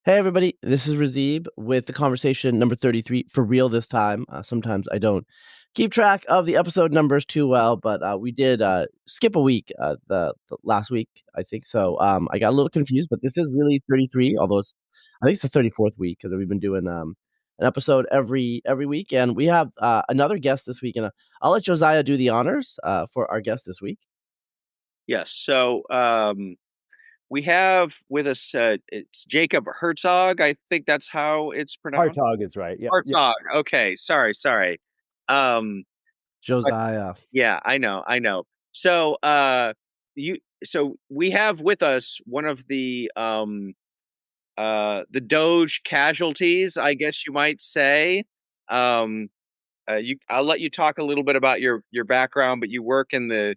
Hey everybody, this is Razib with the conversation number 33 for real this time. Sometimes I don't keep track of the episode numbers too well, but we did skip a week the last week, I think so. I got a little confused, but this is really 33, although I think it's the 34th week because we've been doing an episode every week, and we have another guest this week, and I'll let Josiah do the honors for our guest this week. Yes. We have with us it's Jacob Herzog. I think that's how it's pronounced. Hartog is right. Yep. Yep. Herzog. Okay. Sorry. Um, but Josiah. yeah, I know. So you so we have with us one of the Doge casualties, I guess you might say. Um, I'll let you talk a little bit about your background, but you work in the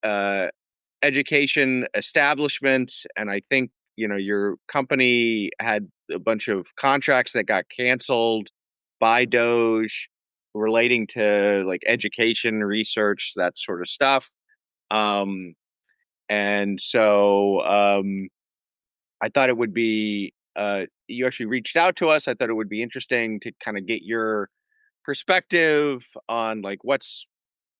uh education establishment, and I think your company had a bunch of contracts that got canceled by Doge relating to like education research, that sort of stuff. um and so I thought it would be you actually reached out to us. I thought it would be interesting to kind of get your perspective on like what's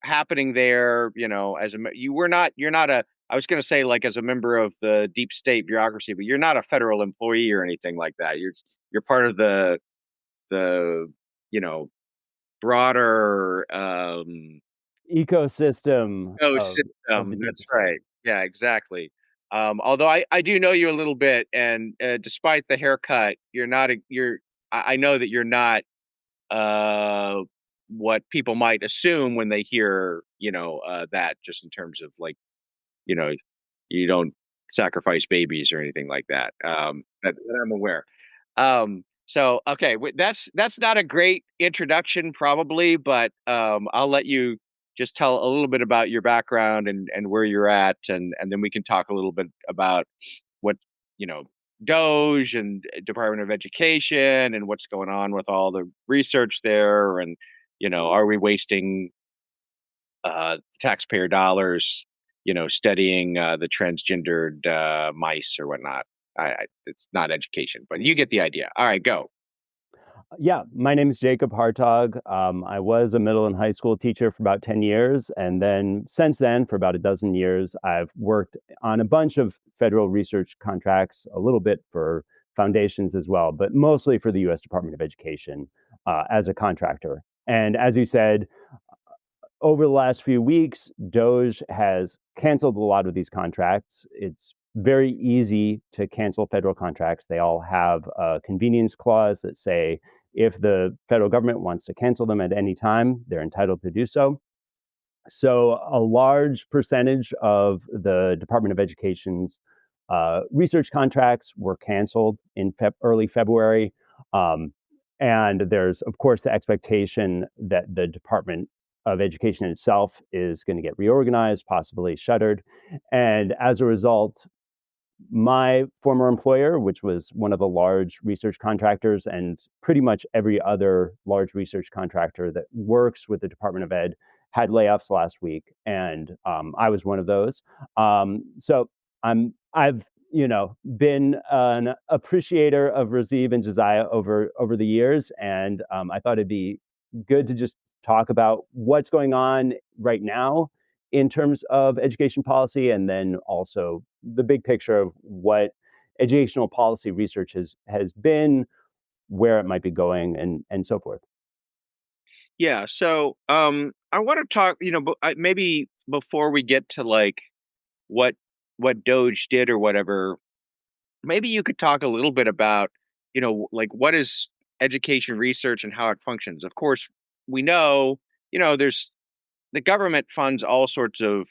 happening there. As you were not you're not a I was going to say like as a member of the deep state bureaucracy, but you're not a federal employee or anything like that. You're part of the you know broader Ecosystem of the system. That's DeepState. right. Yeah, exactly. Although I do know you a little bit, and despite the haircut, you're not a you're I know that you're not uh what people might assume when they hear that, just in terms of like you know you don't sacrifice babies or anything like that. That I'm aware. So okay, that's not a great introduction probably, but I'll let you just tell a little bit about your background and where you're at, and then we can talk a little bit about what you know Doge and Department of Education and what's going on with all the research there, and are we wasting taxpayer dollars, studying the transgendered mice or whatnot. It's not education, but you get the idea. All right, go. Yeah, my name is Jacob Hartog. I was a middle and high school teacher for about 10 years. And then since then, for about a dozen years, I've worked on a bunch of federal research contracts, a little bit for foundations as well, but mostly for the US Department of Education as a contractor. And as you said, over the last few weeks, Doge has canceled a lot of these contracts. It's very easy to cancel federal contracts. They all have a convenience clause that say if the federal government wants to cancel them at any time, they're entitled to do so. So, a large percentage of the Department of Education's research contracts were canceled in early February. Um, and there's, of course, the expectation that the Department of Education itself is going to get reorganized, possibly shuttered. And as a result, my former employer, which was one of the large research contractors, and pretty much every other large research contractor that works with the Department of Ed, had layoffs last week, and I was one of those. So I've been an appreciator of Razib and Josiah over the years, and I thought it'd be good to just talk about what's going on right now in terms of education policy, and then also the big picture of what educational policy research has been, where it might be going, and so forth. Yeah. So I want to talk. Maybe before we get to like what Doge did or whatever, maybe you could talk a little bit about like what is education research and how it functions. Of course, we know there's the government funds all sorts of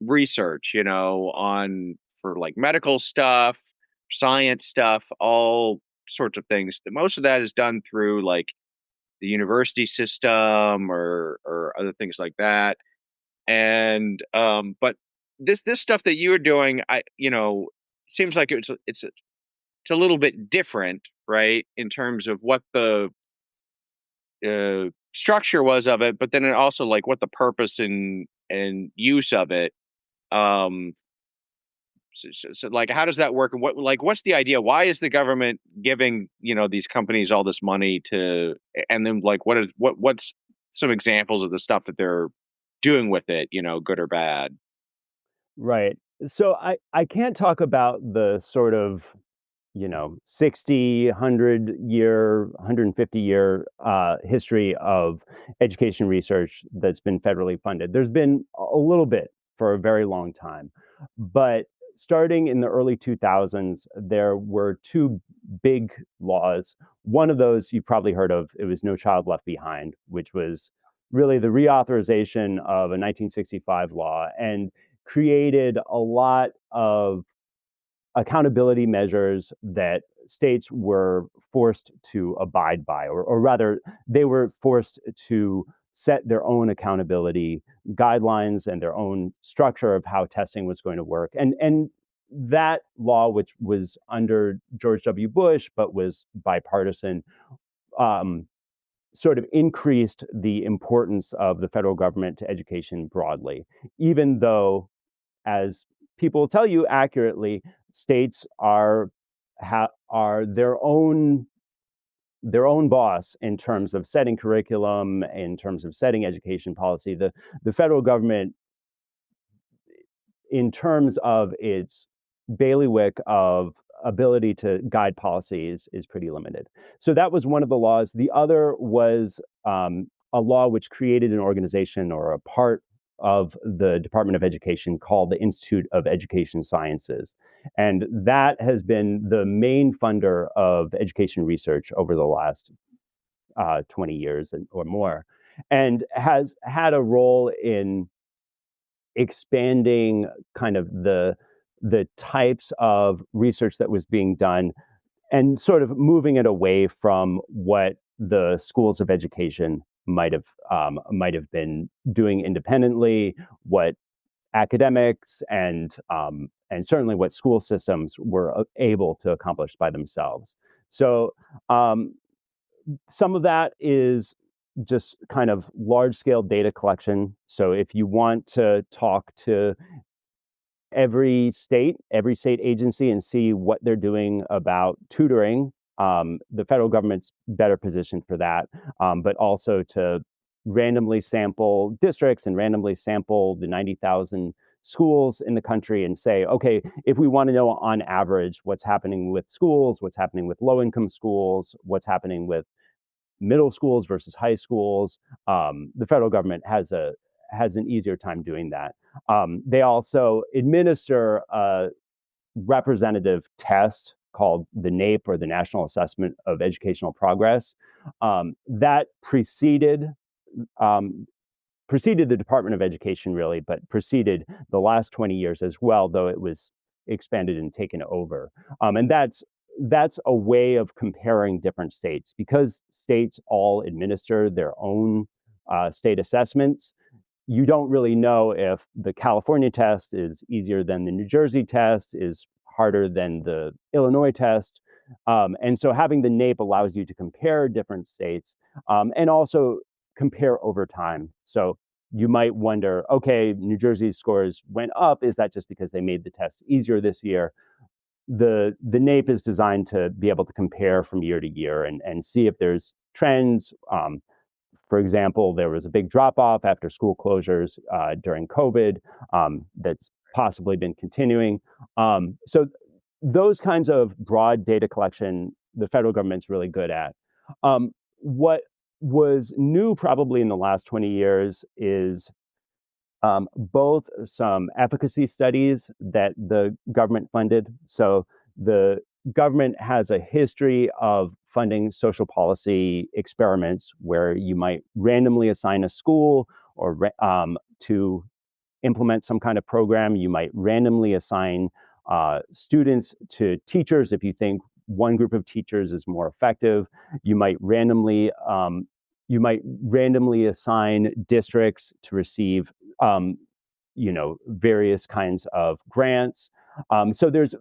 research, on for like medical stuff, science stuff, all sorts of things. Most of that is done through like the university system or other things like that. And but this stuff that you were doing, seems like it's a little bit different, right? In terms of what the structure was of it, but then it also like what the purpose and use of it. Um, So, like, how does that work? And what's the idea? Why is the government giving, these companies all this money to, and then like, what's some examples of the stuff that they're doing with it, good or bad? Right. So I can't talk about the sort of 60, 100-year, 150-year history of education research that's been federally funded. There's been a little bit for a very long time. But starting in the early 2000s, there were two big laws. One of those you've probably heard of. It was No Child Left Behind, which was really the reauthorization of a 1965 law and created a lot of accountability measures that states were forced to abide by, or rather, they were forced to set their own accountability guidelines and their own structure of how testing was going to work. And that law, which was under George W. Bush but was bipartisan, um, sort of increased the importance of the federal government to education broadly, even though, as people tell you accurately, states are their own boss in terms of setting curriculum, in terms of setting education policy. The federal government, in terms of its bailiwick of ability to guide policies, is pretty limited. So that was one of the laws. The other was a law which created an organization, or a part of the Department of Education, called the Institute of Education Sciences. And that has been the main funder of education research over the last 20 years or more, and has had a role in expanding kind of the types of research that was being done, and sort of moving it away from what the schools of education might have been doing independently, what academics and certainly what school systems were able to accomplish by themselves. So um, some of that is just kind of large scale data collection. So if you want to talk to every state agency and see what they're doing about tutoring, the federal government's better positioned for that, but also to randomly sample districts and randomly sample the 90,000 schools in the country and say, okay, if we want to know on average what's happening with schools, what's happening with low income schools, what's happening with middle schools versus high schools, the federal government has an easier time doing that. They also administer a representative test called the NAEP, or the National Assessment of Educational Progress, that um, preceded the Department of Education, really, but preceded the last 20 years as well, though it was expanded and taken over. And that's a way of comparing different states, because states all administer their own state assessments. You don't really know if the California test is easier than the New Jersey test, is harder than the Illinois test. And so having the NAEP allows you to compare different states, and also compare over time. So you might wonder, okay, New Jersey's scores went up. Is that just because they made the test easier this year? The NAEP is designed to be able to compare from year to year and see if there's trends. For example, there was a big drop off after school closures during COVID, that's possibly been continuing. So those kinds of broad data collection, the federal government's really good at. What was new probably in the last 20 years is both some efficacy studies that the government funded. So the government has a history of funding social policy experiments where you might randomly assign a school or to implement some kind of program. You might randomly assign students to teachers if you think one group of teachers is more effective. You might randomly assign districts to receive various kinds of grants. So there's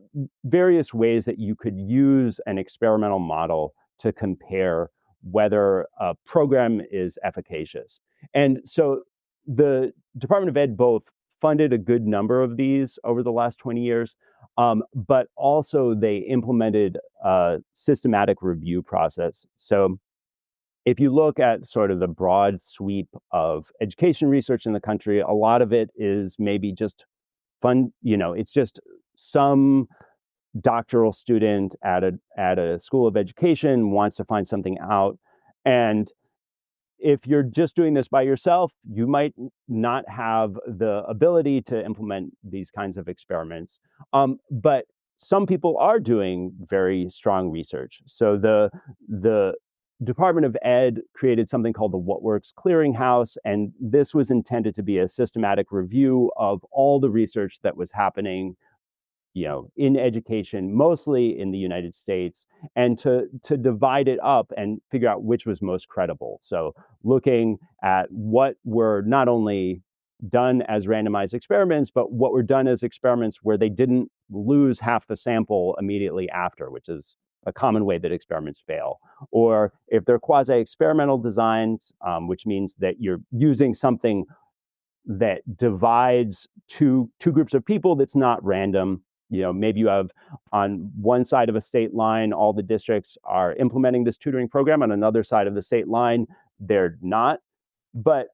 various ways that you could use an experimental model to compare whether a program is efficacious. And so the Department of Ed both funded a good number of these over the last 20 years, but also they implemented a systematic review process. So if you look at sort of the broad sweep of education research in the country, a lot of it is maybe just fun, it's just some doctoral student at a school of education wants to find something out. And if you're just doing this by yourself, you might not have the ability to implement these kinds of experiments. But some people are doing very strong research. So the Department of Ed created something called the What Works Clearinghouse, and this was intended to be a systematic review of all the research that was happening in education, mostly in the United States, and to divide it up and figure out which was most credible. So looking at what were not only done as randomized experiments, but what were done as experiments where they didn't lose half the sample immediately after, which is a common way that experiments fail. Or if they're quasi-experimental designs, which means that you're using something that divides two groups of people that's not random. Maybe you have on one side of a state line, all the districts are implementing this tutoring program. On another side of the state line, they're not. But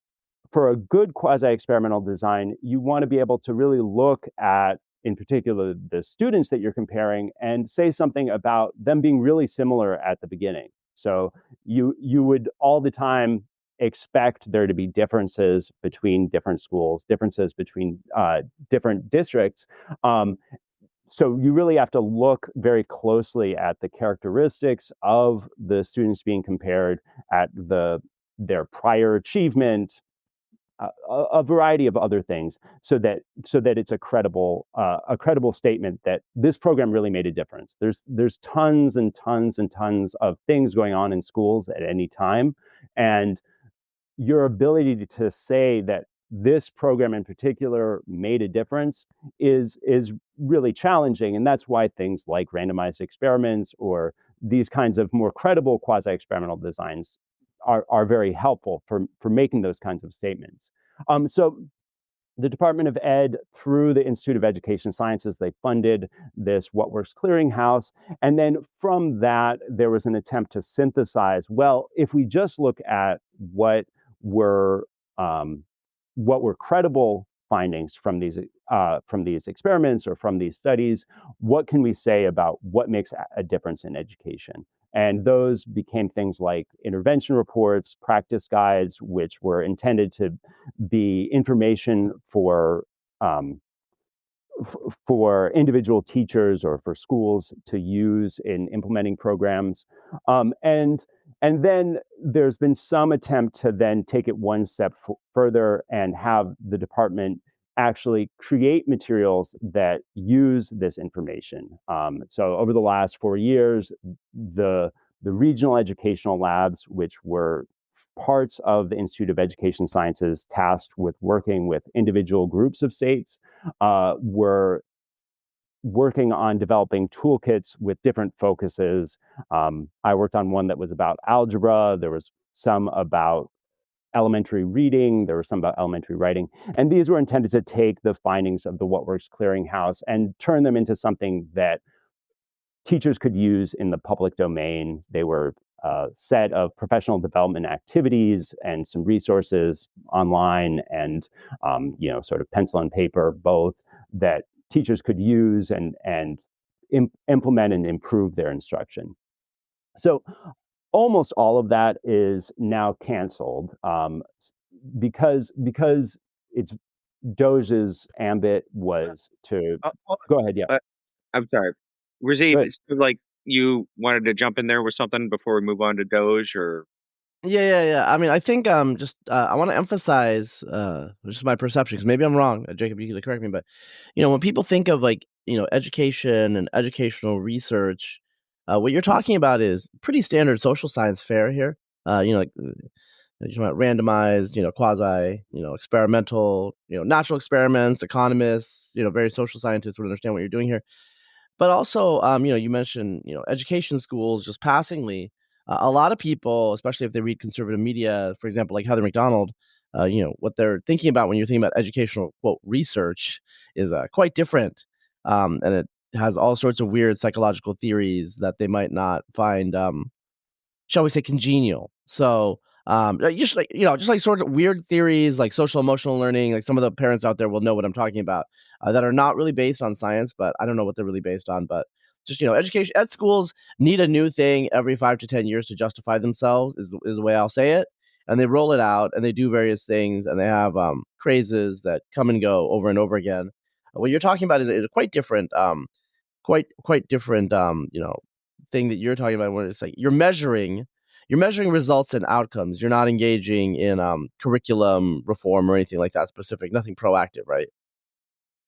for a good quasi-experimental design, you want to be able to really look at, in particular, the students that you're comparing and say something about them being really similar at the beginning. So you would all the time expect there to be differences between different schools, differences between different districts. So you really have to look very closely at the characteristics of the students being compared, at their prior achievement, a variety of other things, so that it's a credible statement that this program really made a difference. There's tons and tons and tons of things going on in schools at any time, and your ability to say that this program in particular made a difference is really challenging. And that's why things like randomized experiments or these kinds of more credible quasi-experimental designs are very helpful for making those kinds of statements. So the Department of Ed, through the Institute of Education Sciences, they funded this What Works Clearinghouse. And then from that, there was an attempt to synthesize, well, if we just look at what were credible findings from these experiments or from these studies, what can we say about what makes a difference in education? And those became things like intervention reports, practice guides, which were intended to be information for individual teachers or for schools to use in implementing programs. And then there's been some attempt to then take it one step further and have the department actually create materials that use this information. So over the last 4 years, the regional educational labs, which were parts of the Institute of Education Sciences tasked with working with individual groups of states, were working on developing toolkits with different focuses. I worked on one that was about algebra. There was some about elementary reading. There was some about elementary writing. And these were intended to take the findings of the What Works Clearinghouse and turn them into something that teachers could use in the public domain. They were a set of professional development activities and some resources online and, sort of pencil and paper, both, that teachers could use and implement and improve their instruction. So almost all of that is now canceled because it's DOGE's ambit was to go ahead. Yeah, I'm sorry, Razib. It's like you wanted to jump in there with something before we move on to Doge, or Yeah. I mean, I think just I want to emphasize just my perception, because maybe I'm wrong. Jacob, you can correct me, but when people think of education and educational research, what you're talking about is pretty standard social science fare here. Like you're talking about randomized, quasi, experimental, natural experiments. Economists, very social scientists would understand what you're doing here. But also, you mentioned, education schools just passingly. A lot of people, especially if they read conservative media, for example, like Heather McDonald, what they're thinking about when you're thinking about educational quote research is quite different, and it has all sorts of weird psychological theories that they might not find, shall we say, congenial. So just like sort of weird theories like social emotional learning, like some of the parents out there will know what I'm talking about, that are not really based on science, but I don't know what they're really based on. But just education at schools need a new thing every 5 to 10 years to justify themselves is the way I'll say it, and they roll it out and they do various things and they have crazes that come and go over and over again. What you're talking about is a quite different quite different thing that you're talking about, when it's like you're measuring results and outcomes. You're not engaging in curriculum reform or anything like that specific, nothing proactive, right?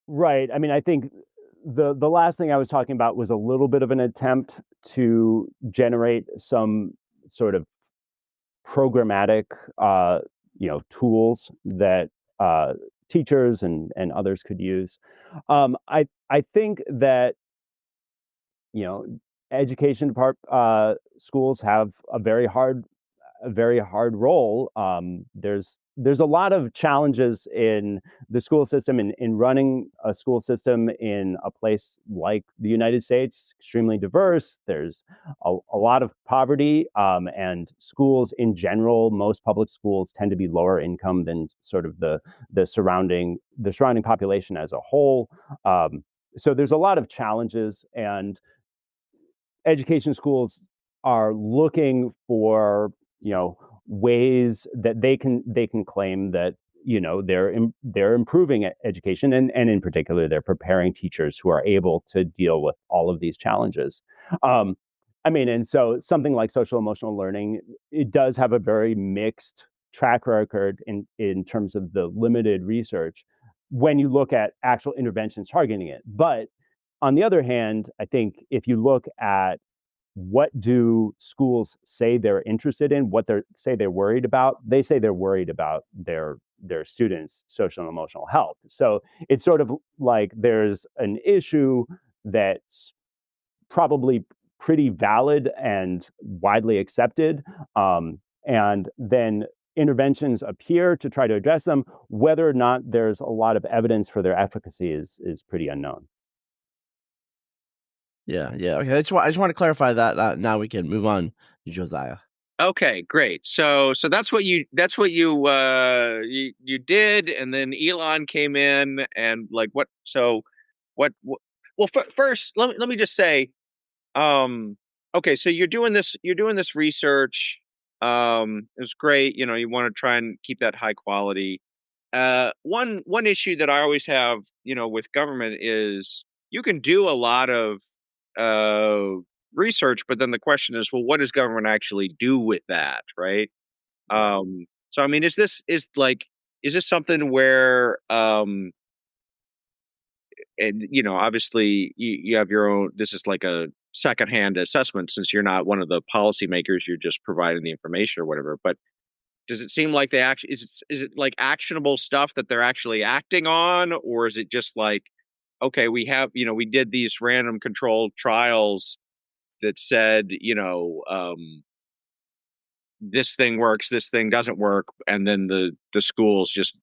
Right. I mean, I think the last thing I was talking about was a little bit of an attempt to generate some sort of programmatic, tools that teachers and others could use. I think that you know schools have a very hard role. There's a lot of challenges in the school system, in running a school system in a place like the United States, extremely diverse. There's a lot of poverty, and schools in general, most public schools tend to be lower income than sort of the surrounding population as a whole. So there's a lot of challenges, and education schools are looking for ways that they can claim that they're improving education, and in particular they're preparing teachers who are able to deal with all of these challenges. um, I mean, and so something like social emotional learning, it does have a very mixed track record in terms of the limited research when you look at actual interventions targeting it. But on the other hand, I think if you look at what do schools say they're interested in, what they say they're worried about, they say they're worried about their students' social and emotional health. So it's sort of like there's an issue that's probably pretty valid and widely accepted, and then interventions appear to try to address them. Whether or not there's a lot of evidence for their efficacy is pretty unknown. Yeah, yeah. Okay, I just want to clarify that. Now we can move on to Josiah. Okay, great. So that's what you did, and then Elon came in and like what? So what well, first let me just say, um, okay, so you're doing this research. It's great. You want to try and keep that high quality. One issue that I always have, with government is you can do a lot of uh research, but then the question is, well, what does government actually do with that, right? Right. So I mean, is this something where and obviously you have your own, this is like a secondhand assessment since you're not one of the policymakers, you're just providing the information or whatever, but does it seem like they actually is it like actionable stuff that they're actually acting on, or is it just like, okay, we did these random controlled trials that said, this thing works, this thing doesn't work, and then the schools just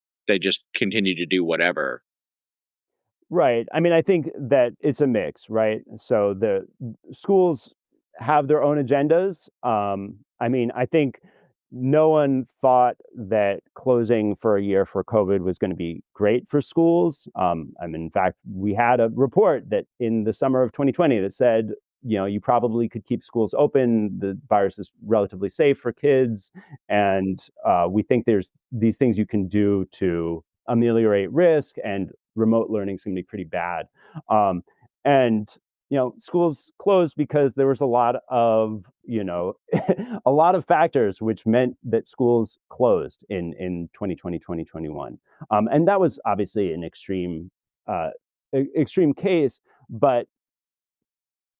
continue to do whatever. Right. I mean, I think that it's a mix, right? So the schools have their own agendas. I mean, I think no one thought that closing for a year for COVID was going to be great for schools. I mean, in fact, we had a report that in the summer of 2020 that said, you probably could keep schools open. The virus is relatively safe for kids, and we think there's these things you can do to ameliorate risk, and remote learning is going to be pretty bad. Um, and schools closed because there was a lot of a lot of factors which meant that schools closed in 2020, 2021. And that was obviously an extreme case, but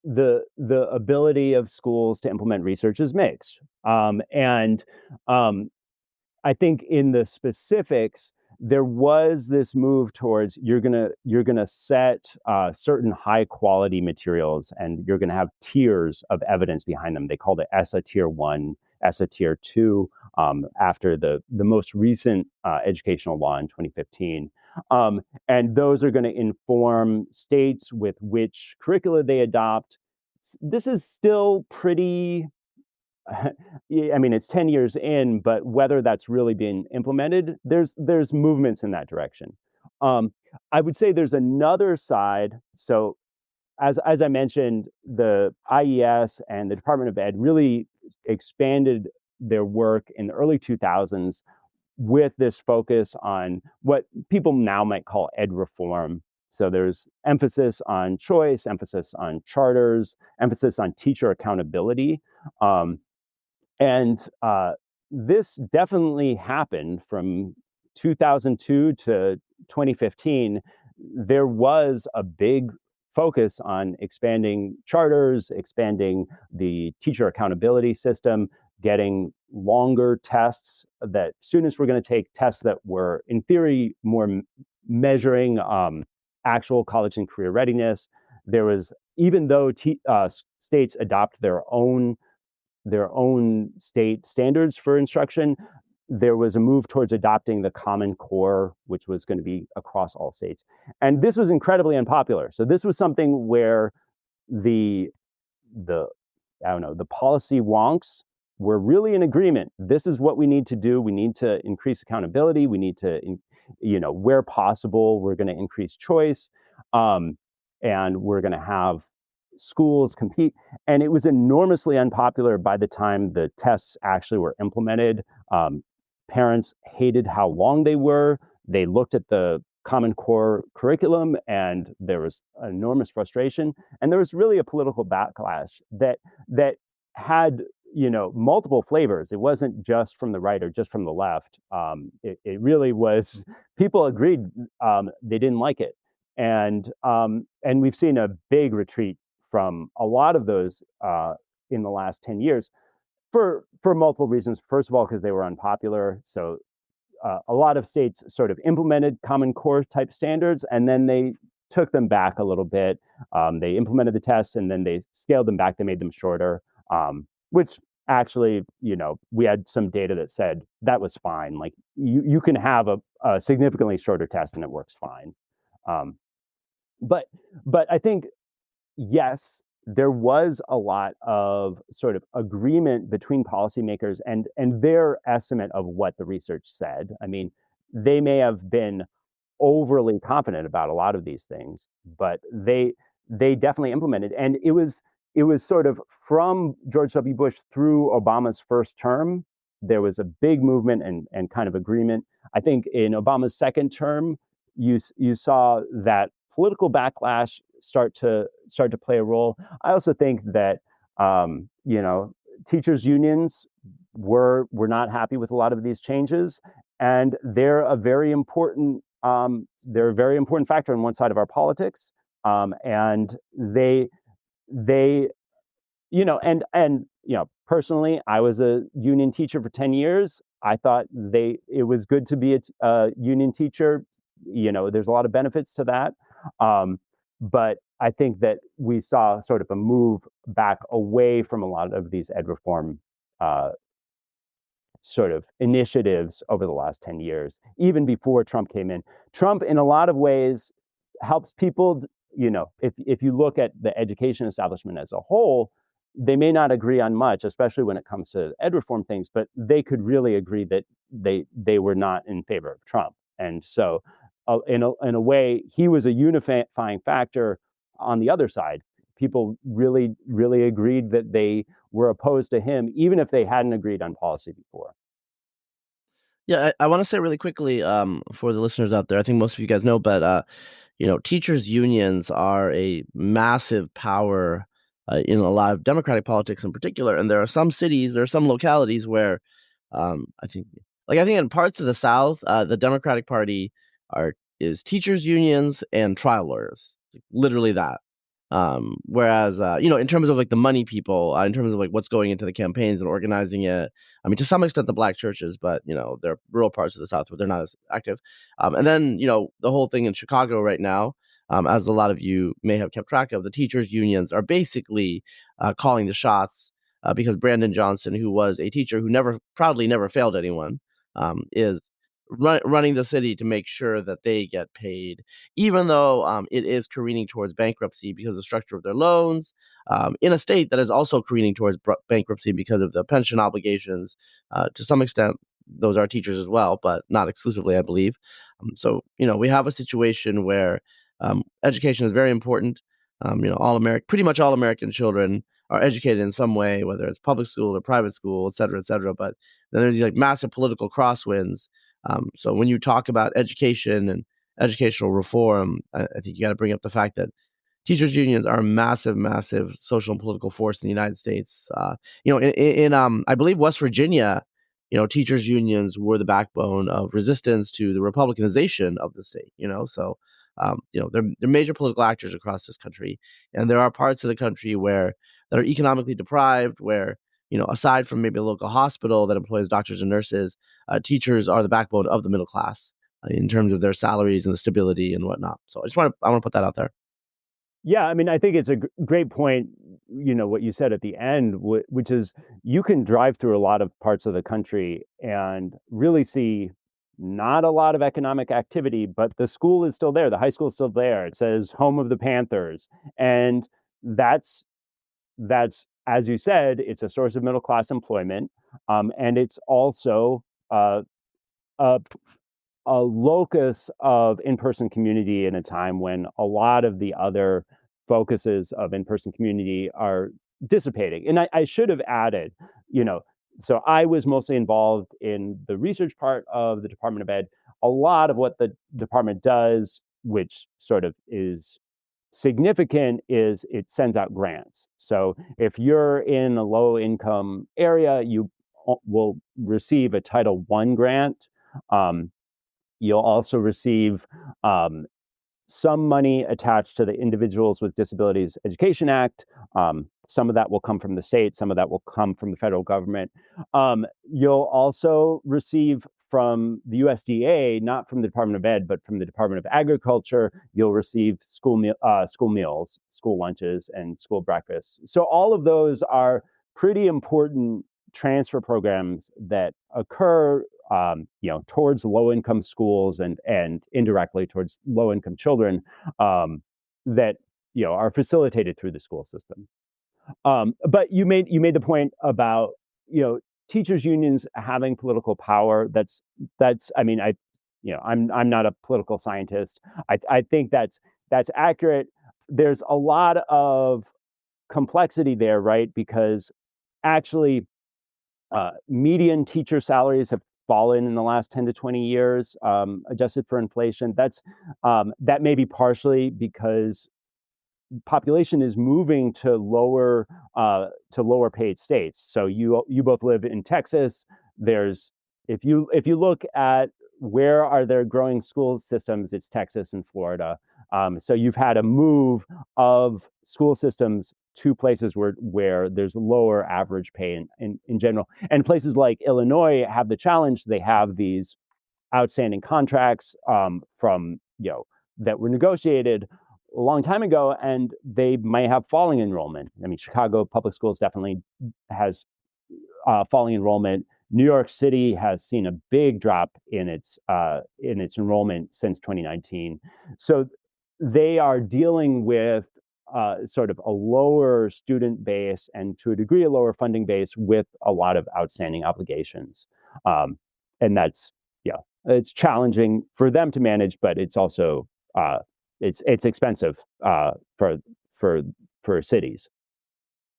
the ability of schools to implement research is mixed. And I think in the specifics, there was this move towards you're gonna set certain high quality materials, and you're gonna have tiers of evidence behind them. They called it ESSA Tier 1, ESSA Tier 2 after the most recent educational law in 2015. And those are going to inform states with which curricula they adopt. This is still pretty, I mean, it's 10 years in, but whether that's really been implemented, there's movements in that direction. I would say there's another side. So as I mentioned, the IES and the Department of Ed really expanded their work in the early 2000s with this focus on what people now might call ed reform. So there's emphasis on choice, emphasis on charters, emphasis on teacher accountability. And this definitely happened from 2002 to 2015. There was a big focus on expanding charters, expanding the teacher accountability system, getting longer tests that students were going to take, tests that were, in theory, more measuring actual college and career readiness. There was, even though states adopt their own state standards for instruction, there was a move towards adopting the Common Core, which was going to be across all states. And this was incredibly unpopular. So this was something where the policy wonks were really in agreement. This is what we need to do. We need to increase accountability. We need to, where possible, we're going to increase choice. And we're going to have schools compete. And it was enormously unpopular by the time the tests actually were implemented. Parents hated how long they were. They looked at the Common Core curriculum and there was enormous frustration. And there was really a political backlash that had, multiple flavors. It wasn't just from the right or just from the left. It really was, people agreed they didn't like it. And we've seen a big retreat from a lot of those in the last 10 years for multiple reasons. First of all, because they were unpopular. So a lot of states sort of implemented Common Core type standards, and then they took them back a little bit. They implemented the tests, and then they scaled them back. They made them shorter, which actually, we had some data that said that was fine. Like you can have a significantly shorter test and it works fine. But I think, yes, there was a lot of sort of agreement between policymakers and their estimate of what the research said. I mean, they may have been overly confident about a lot of these things, but they definitely implemented. And it was sort of from George W. Bush through Obama's first term, there was a big movement and kind of agreement. I think in Obama's second term, you saw that political backlash start to play a role. I also think that teachers unions were not happy with a lot of these changes, and they're a very important factor on one side of our politics. And they personally, I was a union teacher for 10 years. I thought it was good to be a union teacher. There's a lot of benefits to that. But I think that we saw sort of a move back away from a lot of these ed reform sort of initiatives over the last 10 years, even before Trump came in. Trump, in a lot of ways, helps people, if you look at the education establishment as a whole, they may not agree on much, especially when it comes to ed reform things, but they could really agree that they were not in favor of Trump. And so in a way, he was a unifying factor on the other side. People really, really agreed that they were opposed to him, even if they hadn't agreed on policy before. Yeah, I want to say really quickly for the listeners out there, I think most of you guys know, but teachers' unions are a massive power in a lot of Democratic politics in particular. And there are some localities where I think in parts of the South, the Democratic Party is teachers' unions and trial lawyers, literally that. Whereas, in terms of like the money people, in terms of like what's going into the campaigns and organizing it, I mean, to some extent the black churches, but, there are rural parts of the South where they're not as active. And then, the whole thing in Chicago right now, as a lot of you may have kept track of, the teachers' unions are basically calling the shots because Brandon Johnson, who was a teacher who proudly never failed anyone, is running the city to make sure that they get paid, even though it is careening towards bankruptcy because of the structure of their loans, in a state that is also careening towards bankruptcy because of the pension obligations. To some extent, those are teachers as well, but not exclusively, I believe. So, we have a situation where education is very important. Pretty much all American children are educated in some way, whether it's public school or private school, et cetera, et cetera. But then there's these like massive political crosswinds. So when you talk about education and educational reform, I think you got to bring up the fact that teachers unions are a massive, massive social and political force in the United States. In I believe West Virginia, teachers unions were the backbone of resistance to the Republicanization of the state. They're major political actors across this country, and there are parts of the country that are economically deprived, where aside from maybe a local hospital that employs doctors and nurses, teachers are the backbone of the middle class in terms of their salaries and the stability and whatnot. So I want to put that out there. Yeah, I mean, I think it's a great point, what you said at the end, which is you can drive through a lot of parts of the country and really see not a lot of economic activity, but the school is still there. The high school is still there. It says home of the Panthers. And that's, as you said, it's a source of middle class employment. And it's also a locus of in-person community in a time when a lot of the other focuses of in-person community are dissipating. And I should have added, so I was mostly involved in the research part of the Department of Ed. A lot of what the department does, which sort of is significant, is it sends out grants. So if you're in a low income area, you will receive a Title I grant. You'll also receive some money attached to the Individuals with Disabilities Education Act. Some of that will come from the state, some of that will come from the federal government. You'll also receive from the USDA, not from the Department of Ed, but from the Department of Agriculture, you'll receive school meals, school lunches, and school breakfasts. So all of those are pretty important transfer programs that occur towards low-income schools and indirectly towards low-income children that are facilitated through the school system. But you made the point about teachers unions having political power. That's I mean, I'm not a political scientist. I think that's accurate. There's a lot of complexity there, right? Because actually, median teacher salaries have fallen in the last 10 to 20 years, adjusted for inflation. That may be partially because population is moving to lower paid states. So you both live in Texas. If you look at where are there growing school systems, it's Texas and Florida. So you've had a move of school systems to places where there's lower average pay in general. And places like Illinois have the challenge. They have these outstanding contracts from that were negotiated a long time ago, and they may have falling enrollment. I mean, Chicago public schools definitely has falling enrollment. New York City has seen a big drop in its enrollment since 2019. So they are dealing with sort of a lower student base and to a degree a lower funding base with a lot of outstanding obligations. And that's, it's challenging for them to manage, but it's also it's expensive for cities.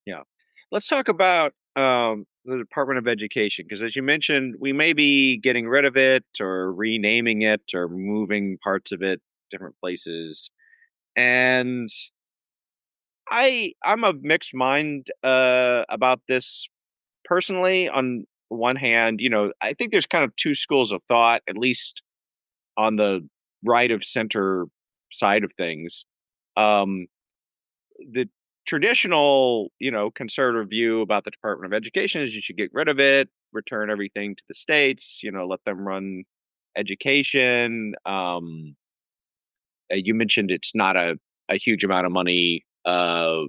Yeah. Let's talk about the Department of Education, because as you mentioned, we may be getting rid of it or renaming it or moving parts of it different places. And I'm of mixed mind about this personally. On one hand, I think there's kind of two schools of thought, at least on the right of center side of things. The traditional, conservative view about the Department of Education is you should get rid of it, return everything to the states, let them run education. You mentioned it's not a huge amount of money of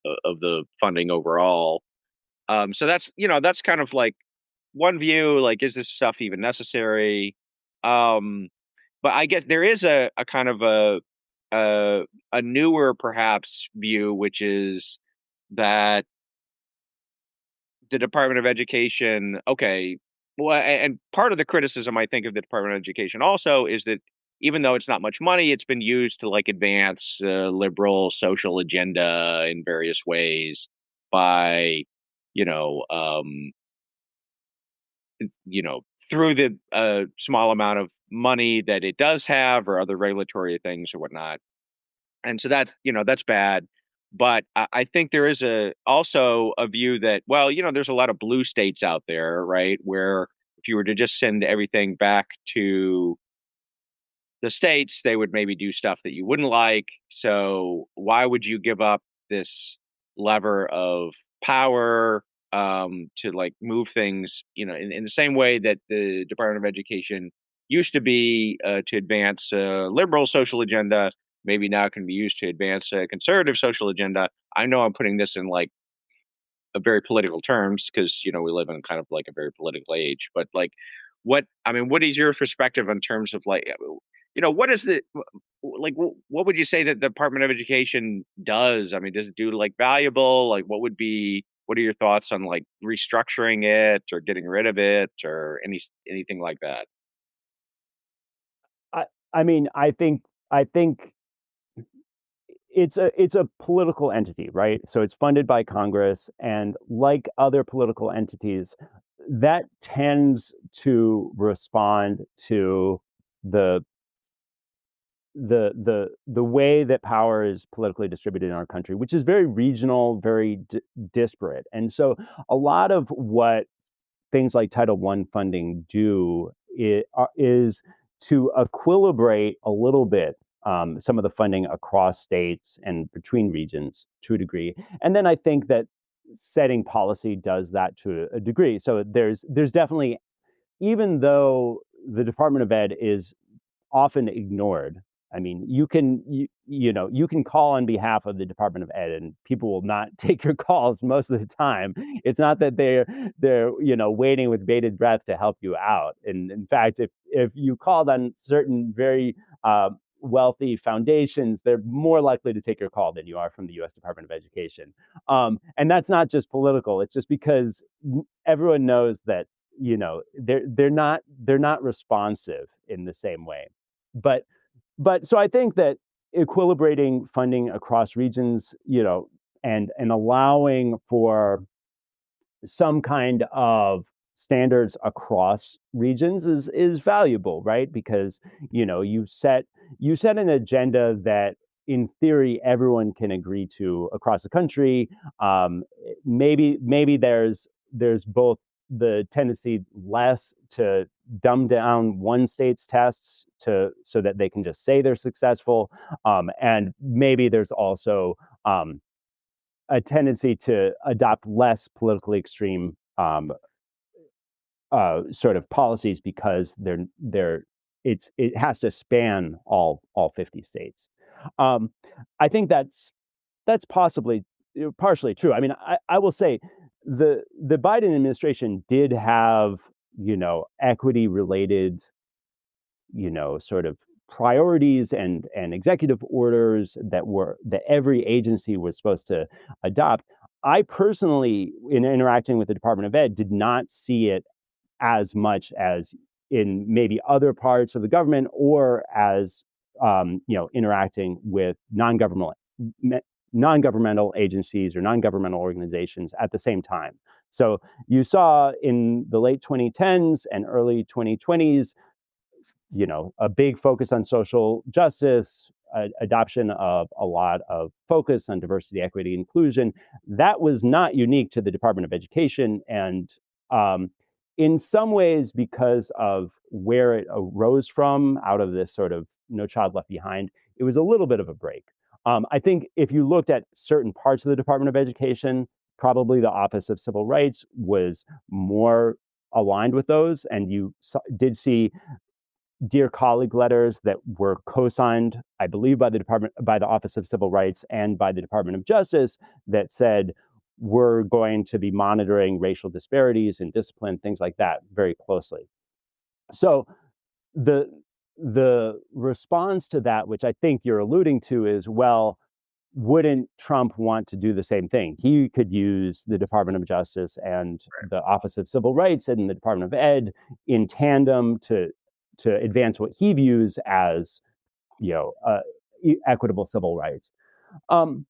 the funding overall. So that's kind of like one view. Like, is this stuff even necessary? Um, but I guess there is a kind of a a newer perhaps view, which is that the Department of Education, okay, well, and part of the criticism I think of the Department of Education also is that even though it's not much money, it's been used to like advance liberal social agenda in various ways by, you know, um, you know, through the small amount of money that it does have, or other regulatory things or whatnot. And so that's bad. But I think there is also a view that, well, there's a lot of blue states out there, right? Where if you were to just send everything back to the states, they would maybe do stuff that you wouldn't like. So why would you give up this lever of power to like move things, in the same way that the Department of Education used to be to advance a liberal social agenda, maybe now can be used to advance a conservative social agenda. I know I'm putting this in like a very political terms because we live in kind of like a very political age, but like what is your perspective in terms of like what is the like what would you say that the Department of Education does? I mean, does it do like valuable? Like what are your thoughts on like restructuring it or getting rid of it or anything like that? I I mean, I think it's a political entity, right? So it's funded by Congress, and like other political entities, that tends to respond to the the way that power is politically distributed in our country, which is very regional, very disparate. And so a lot of what things like Title I funding do is to equilibrate a little bit some of the funding across states and between regions to a degree. And then I think that setting policy does that to a degree. So there's definitely, even though the Department of Ed is often ignored. I mean, you can call on behalf of the Department of Ed, and people will not take your calls most of the time. It's not that they're waiting with bated breath to help you out. And in fact, if you called on certain very wealthy foundations, they're more likely to take your call than you are from the U.S. Department of Education. And that's not just political; it's just because everyone knows that they're not responsive in the same way. But so I think that equilibrating funding across regions, and allowing for some kind of standards across regions is valuable, right? Because you set an agenda that in theory everyone can agree to across the country. Maybe there's both the tendency less to dumb down one state's tests so that they can just say they're successful, and maybe there's also a tendency to adopt less politically extreme sort of policies because it has to span all 50 states. I think that's possibly partially true. I mean, I will say the Biden administration did have equity related sort of priorities and executive orders that every agency was supposed to adopt. I personally, in interacting with the Department of Ed, did not see it as much as in maybe other parts of the government, or as interacting with non-governmental agencies or non-governmental organizations at the same time. So you saw in the late 2010s and early 2020s, a big focus on social justice, adoption of a lot of focus on diversity, equity, inclusion. That was not unique to the Department of Education. And in some ways, because of where it arose from, out of this sort of No Child Left Behind, it was a little bit of a break. I think if you looked at certain parts of the Department of Education, probably the Office of Civil Rights was more aligned with those, and you did see dear colleague letters that were co-signed, I believe, by the Office of Civil Rights and by the Department of Justice that said, we're going to be monitoring racial disparities in discipline, things like that, very closely. So the response to that, which I think you're alluding to, is, well, wouldn't Trump want to do the same thing? He could use the Department of Justice and the Office of Civil Rights and the Department of Ed in tandem to advance what he views as, equitable civil rights. And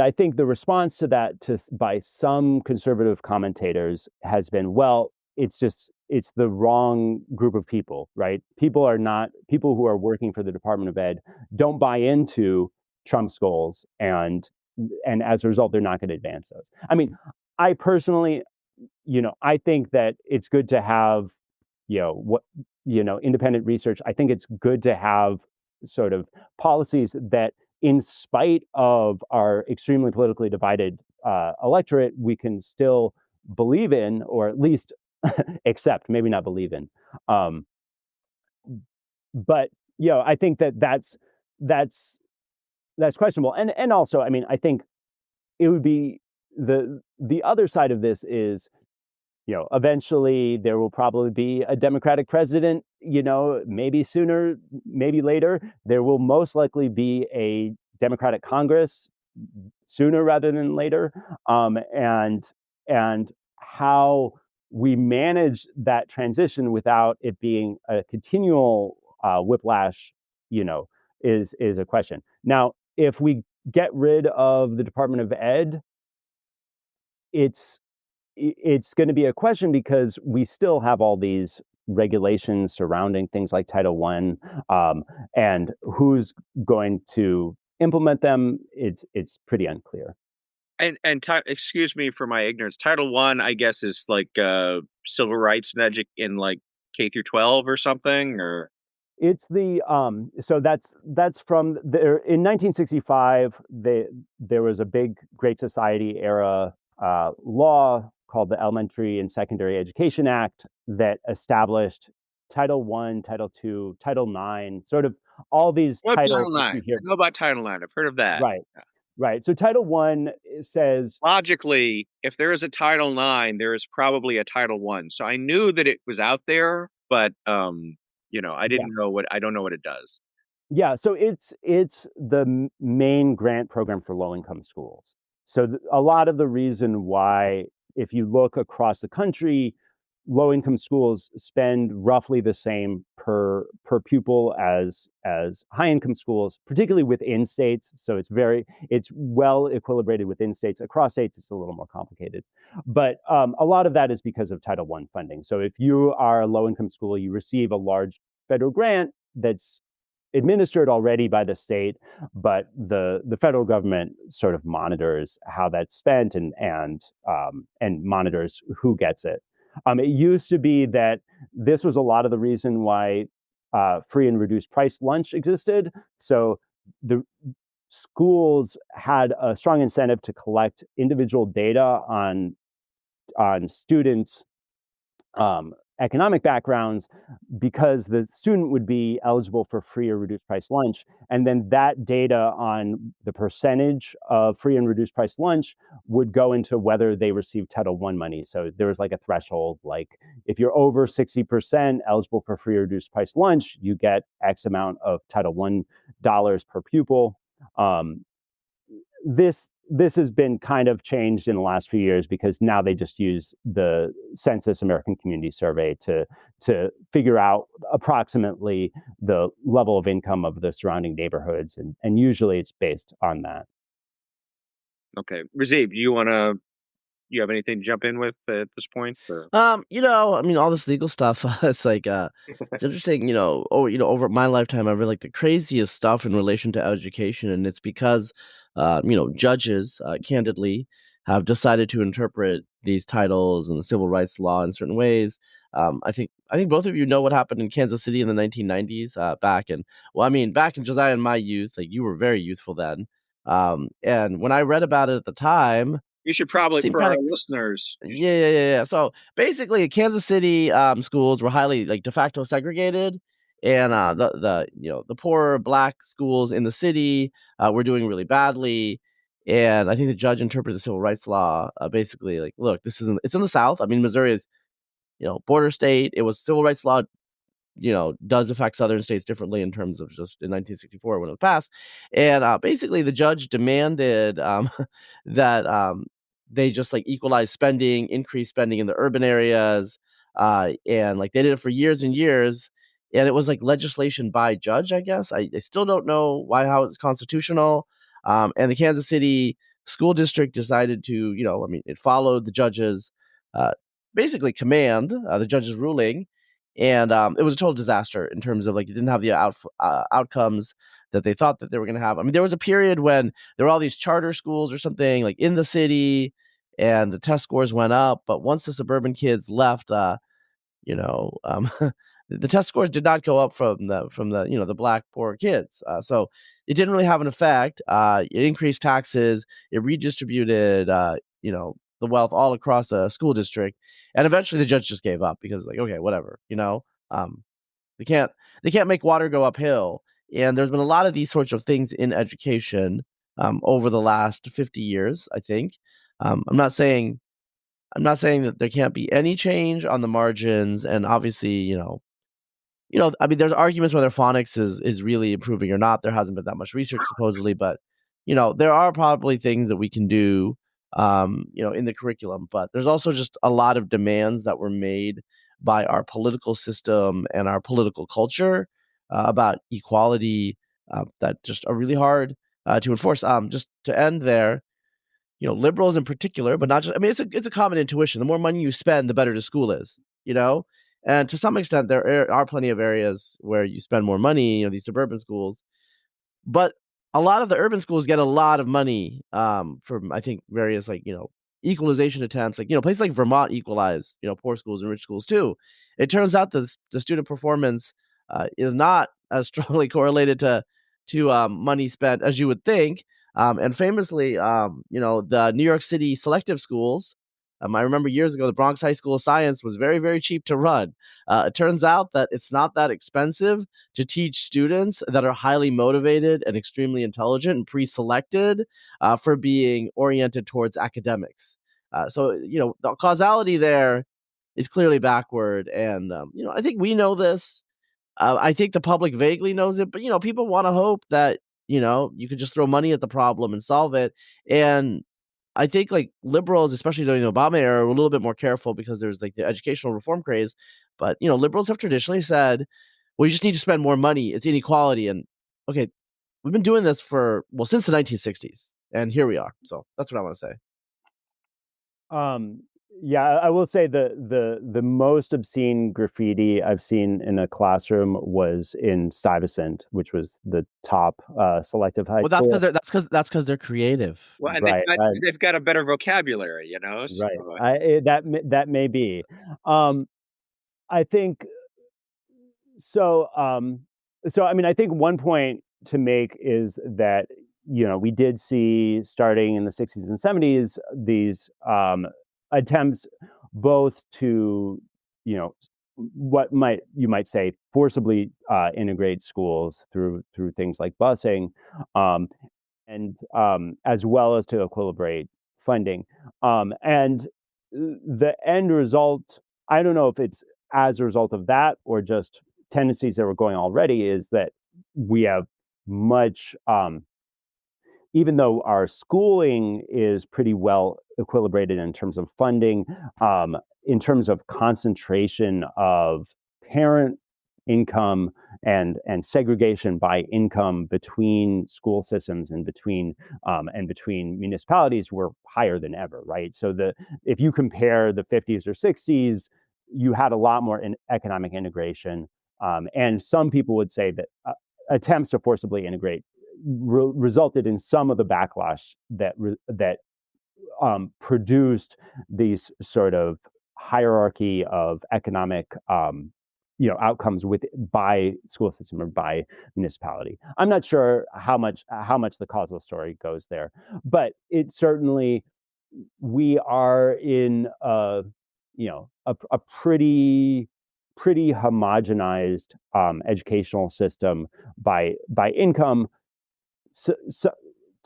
I think the response to that by some conservative commentators has been, well, it's the wrong group of people, right? People who are working for the Department of Ed don't buy into Trump's goals, and as a result, they're not going to advance those. I mean, I personally, I think that it's good to have, independent research. I think it's good to have sort of policies that, in spite of our extremely politically divided electorate, we can still believe in, or at least accept, maybe not believe in. But I think that's questionable. And also, I mean, I think it would be the other side of this is, eventually there will probably be a Democratic president, maybe sooner, maybe later. There will most likely be a Democratic Congress sooner rather than later. And how we manage that transition without it being a continual whiplash, is a question. Now, if we get rid of the Department of Ed, it's going to be a question, because we still have all these regulations surrounding things like Title I, and who's going to implement them. It's pretty unclear. And excuse me for my ignorance. Title I guess, is like civil rights in like K through 12 or something, or it's the so that's from there. In 1965, there was a big Great Society era law called the Elementary and Secondary Education Act that established Title I, Title II, Title IX, sort of all these titles. Title IX? I know about Title IX. I've heard of that. Right. So Title I says, logically, if there is a Title IX, there is probably a Title I. So I knew that it was out there, but I didn't know I don't know what it does. Yeah. So it's the main grant program for low-income schools. So a lot of the reason why, if you look across the country, low-income schools spend roughly the same per pupil as high-income schools, particularly within states. So it's well equilibrated within states. Across states, it's a little more complicated. But a lot of that is because of Title I funding. So if you are a low-income school, you receive a large federal grant that's administered already by the state, but the federal government sort of monitors how that's spent and monitors who gets it. It used to be that this was a lot of the reason why free and reduced price lunch existed. So the schools had a strong incentive to collect individual data on students' economic backgrounds, because the student would be eligible for free or reduced price lunch. And then that data on the percentage of free and reduced price lunch would go into whether they received Title I money. So there was like a threshold, like if you're over 60% eligible for free or reduced price lunch, you get X amount of Title I dollars per pupil. This has been kind of changed in the last few years, because now they just use the Census American Community Survey to figure out approximately the level of income of the surrounding neighborhoods, and usually it's based on that. Okay, Razib, you have anything to jump in with at this point? Or? I mean, all this legal stuff, it's like, it's interesting, over my lifetime, I've read like the craziest stuff in relation to education. And it's because, judges, candidly, have decided to interpret these titles and the civil rights law in certain ways. I think both of you know what happened in Kansas City in the 1990s, back in Josiah and my youth. Like, you were very youthful then. And when I read about it at the time, you should probably, for our listeners. Yeah. So basically, Kansas City schools were highly like de facto segregated, and the poor black schools in the city were doing really badly. And I think the judge interpreted the civil rights law basically like, look, it's in the South. I mean, Missouri is, border state. It was civil rights law, does affect southern states differently in terms of just in 1964 when it was passed. And basically, the judge demanded that they just like equalize spending, increase spending in the urban areas, and like they did it for years and years. And it was like legislation by judge, I guess. I still don't know how it's constitutional. And the Kansas City school district decided to, I mean, it followed the judge's uh, basically command, the judge's ruling, and it was a total disaster in terms of like it didn't have the outcomes that they thought that they were going to have. I mean, there was a period when there were all these charter schools or something like in the city, and the test scores went up. But once the suburban kids left, you know, um, the test scores did not go up from the the black poor kids. So it didn't really have an effect. It increased taxes. It redistributed the wealth all across the school district, and eventually the judge just gave up because like, okay, whatever, um, they can't make water go uphill. And there's been a lot of these sorts of things in education over the last 50 years. I think I'm not saying that there can't be any change on the margins, and obviously, I mean, there's arguments whether phonics is really improving or not. There hasn't been that much research supposedly, but there are probably things that we can do, in the curriculum. But there's also just a lot of demands that were made by our political system and our political culture about equality that just are really hard to enforce. Just to end there, liberals in particular, but not just, I mean, it's a common intuition. The more money you spend, the better the school is, and to some extent, there are plenty of areas where you spend more money, these suburban schools, but a lot of the urban schools get a lot of money from, I think, various like, equalization attempts. Like, places like Vermont equalize, poor schools and rich schools too. It turns out that the student performance is not as strongly correlated to money spent as you would think. And famously, the New York City selective schools. I remember years ago, the Bronx High School of Science was very, very cheap to run. It turns out that it's not that expensive to teach students that are highly motivated and extremely intelligent and pre-selected for being oriented towards academics. So, the causality there is clearly backward. And, I think we know this. I think the public vaguely knows it, but people want to hope that you could just throw money at the problem and solve it. And I think like liberals, especially during the Obama era, were a little bit more careful because there's like the educational reform craze. But liberals have traditionally said, "Well, you just need to spend more money. It's inequality." And okay, we've been doing this since the 1960s, and here we are. So that's what I want to say. Yeah, I will say the most obscene graffiti I've seen in a classroom was in Stuyvesant, which was the top selective high Well, school. that's because they're creative. Well, and Right, they've got a better vocabulary, So, right. That may be. I think so. So I mean, I think one point to make is that we did see starting in the 60s and 70s these attempts both to what you might say forcibly integrate schools through things like busing, and as well as to equilibrate funding, and the end result, I don't know if it's as a result of that or just tendencies that were going already, is that we have much, even though our schooling is pretty well equilibrated in terms of funding, in terms of concentration of parent income and segregation by income between school systems and between municipalities, were higher than ever, right? So if you compare the 50s or 60s, you had a lot more economic integration, and some people would say that attempts to forcibly integrate resulted in some of the backlash that produced these sort of hierarchy of economic outcomes by school system or by municipality. I'm not sure how much the causal story goes there, but it certainly, we are in a pretty homogenized educational system by income. So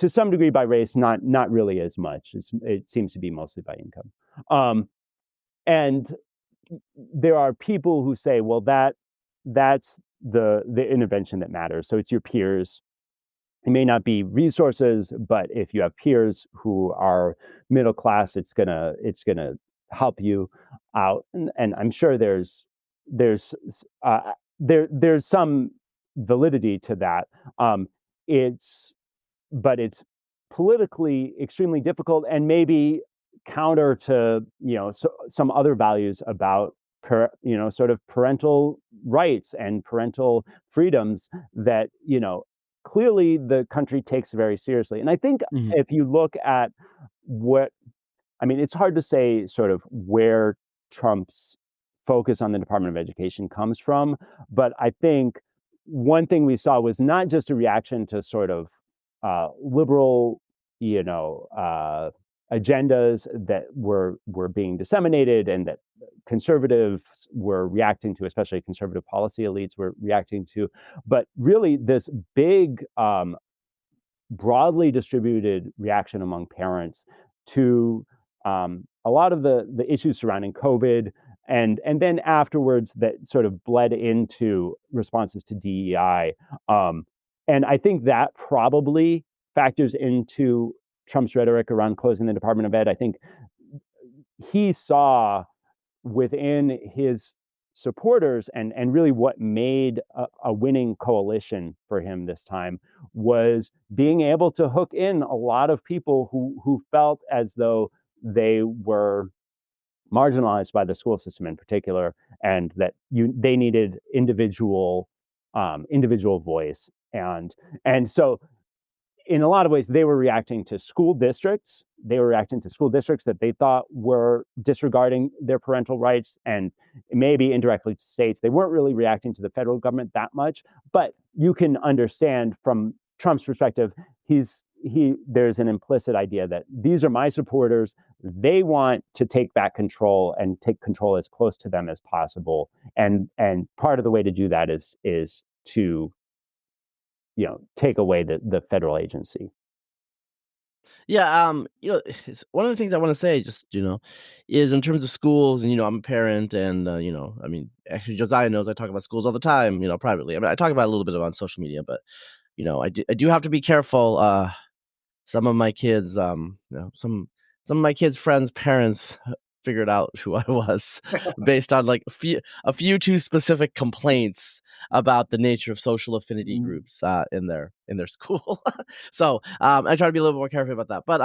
to some degree by race, not really as much. It seems to be mostly by income. And there are people who say, well, that's the intervention that matters. So it's your peers. It may not be resources, but if you have peers who are middle class, it's gonna help you out. And I'm sure there's some validity to that. But it's politically extremely difficult and maybe counter to some other values about sort of parental rights and parental freedoms that clearly the country takes very seriously. And I think if you look at it's hard to say sort of where Trump's focus on the Department of Education comes from, but I think one thing we saw was not just a reaction to sort of liberal, agendas that were being disseminated and that conservatives were reacting to, especially conservative policy elites were reacting to, but really this big, broadly distributed reaction among parents to a lot of the issues surrounding COVID, and then afterwards that sort of bled into responses to DEI. And I think that probably factors into Trump's rhetoric around closing the Department of Ed. I think he saw within his supporters and really what made a winning coalition for him this time was being able to hook in a lot of people who felt as though they were marginalized by the school system in particular, and that they needed individual voice. And so in a lot of ways, they were reacting to school districts. They were reacting to school districts that they thought were disregarding their parental rights, and maybe indirectly to states. They weren't really reacting to the federal government that much. But you can understand from Trump's perspective, there's an implicit idea that these are my supporters. They want to take back control and take control as close to them as possible. And part of the way to do that is to take away the federal agency. Yeah, one of the things I want to say, just is in terms of schools, and I'm a parent, and actually Josiah knows I talk about schools all the time, privately. I mean, I talk about it a little bit on social media, but I do have to be careful. Some of my kids, some of my kids' friends' parents figured out who I was based on like a few too specific complaints about the nature of social affinity groups in their school. So I try to be a little bit more careful about that. But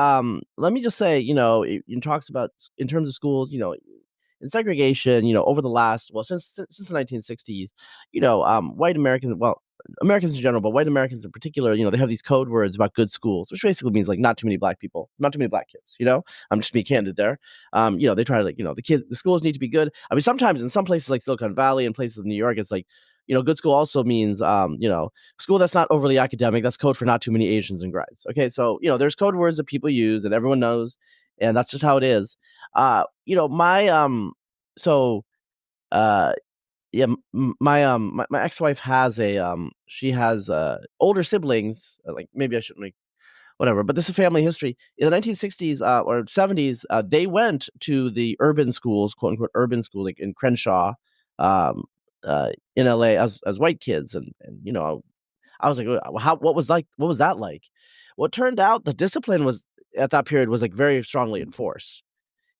let me just say, it talks about in terms of schools, in segregation, over the last since the 1960s, white Americans, Americans in general, but white Americans in particular, they have these code words about good schools, which basically means like not too many black people, not too many black kids. I'm just being candid there. They try to the schools need to be good. I mean, sometimes in some places like Silicon Valley and places in New York, it's like, good school also means, school that's not overly academic. That's code for not too many Asians and grinds. Okay, so there's code words that people use and everyone knows, and that's just how it is. My ex-wife has she has older siblings, like maybe I shouldn't make whatever, but this is family history. In the 1960s or 70s, they went to the urban schools, quote unquote urban school, like in Crenshaw, in LA as white kids, and I was like, what was that like? Well, it turned out the discipline was at that period was like very strongly enforced.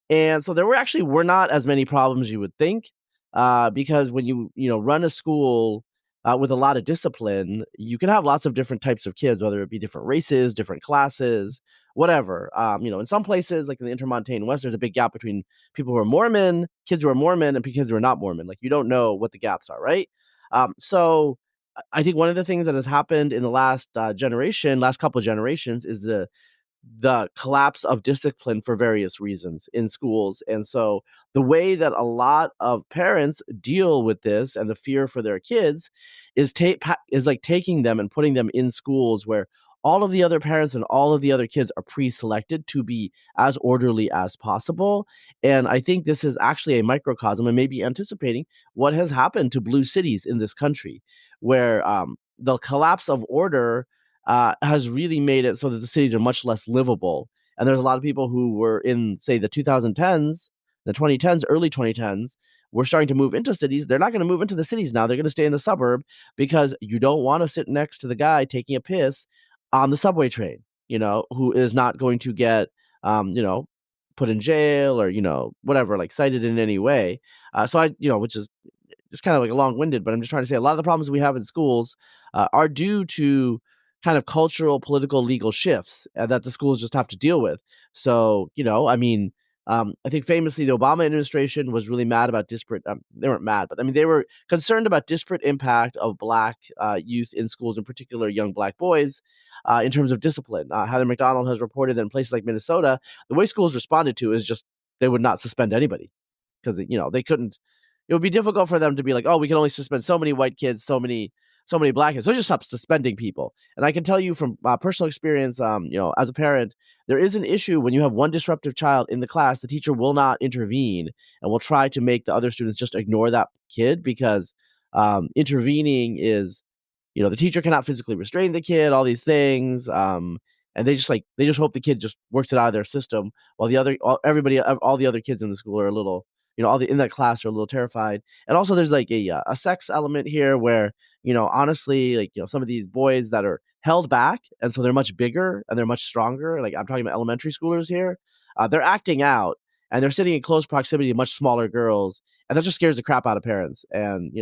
And so there were not as many problems you would think, because when you run a school with a lot of discipline, you can have lots of different types of kids, whether it be different races, different classes, whatever. In some places, like in the Intermontane West, there's a big gap between people who are Mormon, kids who are Mormon, and kids who are not Mormon. Like you don't know what the gaps are, right? So I think one of the things that has happened in the last couple of generations, is the collapse of discipline for various reasons in schools. And so the way that a lot of parents deal with this and the fear for their kids is like taking them and putting them in schools where all of the other parents and all of the other kids are pre-selected to be as orderly as possible. And I think this is actually a microcosm and maybe anticipating what has happened to blue cities in this country, where the collapse of order has really made it so that the cities are much less livable. And there's a lot of people who were in, say, the 2010s, the 2010s, early 2010s, were starting to move into cities. They're not going to move into the cities now. They're going to stay in the suburb because you don't want to sit next to the guy taking a piss on the subway train, who is not going to get, put in jail or, whatever, like cited in any way. Which is just kind of like a long-winded, but I'm just trying to say a lot of the problems we have in schools are due to kind of cultural, political, legal shifts that the schools just have to deal with. So, I think famously the Obama administration was really mad about disparate. They weren't mad, but I mean they were concerned about disparate impact of Black youth in schools, in particular young Black boys, in terms of discipline. Heather McDonald has reported that in places like Minnesota, the way schools responded to is just they would not suspend anybody because they couldn't. It would be difficult for them to be like, oh, we can only suspend so many white kids, so many Black kids. So just stop suspending people. And I can tell you from personal experience, as a parent, there is an issue when you have one disruptive child in the class. The teacher will not intervene and will try to make the other students just ignore that kid because intervening is, the teacher cannot physically restrain the kid. All these things. And they just hope the kid just works it out of their system while all the other kids in the school are a little, in that class are a little terrified. And also there's like a sex element here where, honestly, like, some of these boys that are held back and so they're much bigger and they're much stronger. Like I'm talking about elementary schoolers here. They're acting out and they're sitting in close proximity to much smaller girls. And that just scares the crap out of parents. And,